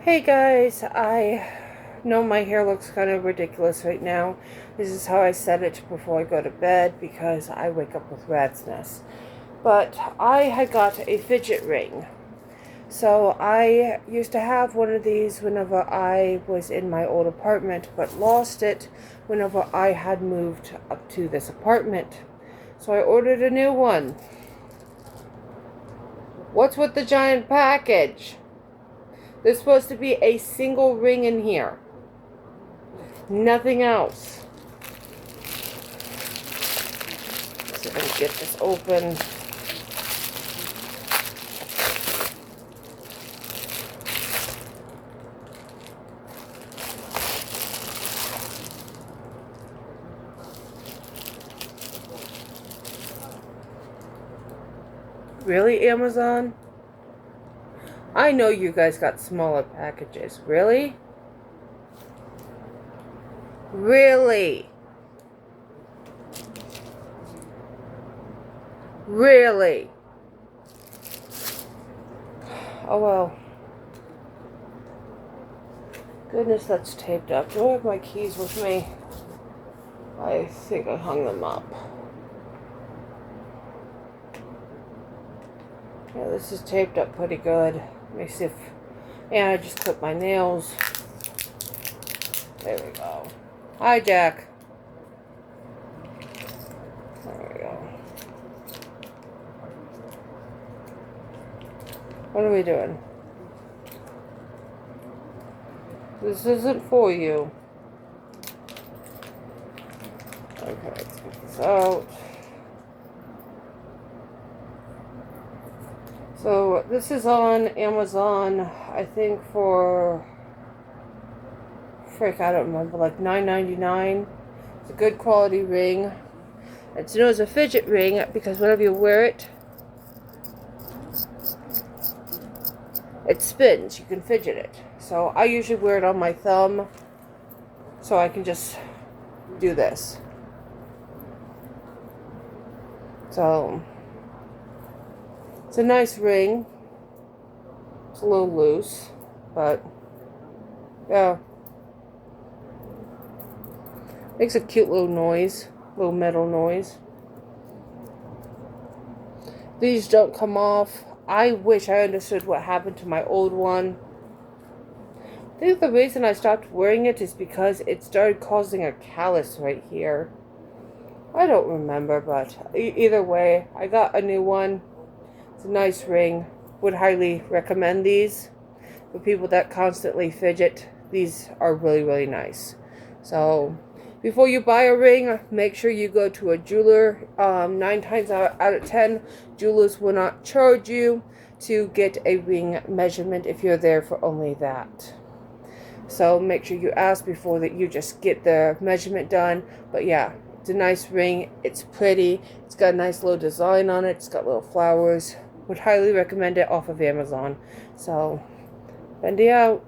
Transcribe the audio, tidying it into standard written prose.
Hey guys, I know my hair looks kind of ridiculous right now. This is how I set it before I go to bed because I wake up with rat's nest. But I had got a fidget ring. So I used to have one of these whenever I was in my old apartment, but lost it whenever I had moved up to this apartment. So I ordered a new one. What's with the giant package? There's supposed to be a single ring in here. Nothing else. Let's see if I can get this open. Really, Amazon? I know you guys got smaller packages. Really? Really? Really? Oh well. Goodness, that's taped up. Do I have my keys with me? I think I hung them up. Yeah, this is taped up pretty good. Let me see if... Yeah, I just clipped my nails. There we go. Hi, Jack. There we go. What are we doing? This isn't for you. Okay, let's get this out. So this is on Amazon, I think for, frick, I don't remember, like $9.99. It's a good quality ring. It's known as a fidget ring because whenever you wear it, it spins. You can fidget it. So I usually wear it on my thumb so I can just do this. So it's a nice ring. It's a little loose, but yeah. Makes a cute little noise, little metal noise. These don't come off. I wish I understood what happened to my old one. I think the reason I stopped wearing it is because it started causing a callus right here. I don't remember, but either way, I got a new one. It's a nice ring. Would highly recommend these. For people that constantly fidget, these are really, really nice. So, before you buy a ring, make sure you go to a jeweler. 9 times out of 10, jewelers will not charge you to get a ring measurement if you're there for only that. So make sure you ask before that you just get the measurement done. But yeah, it's a nice ring. It's pretty. It's got a nice little design on it. It's got little flowers. Would highly recommend it off of Amazon. So, Bendy out.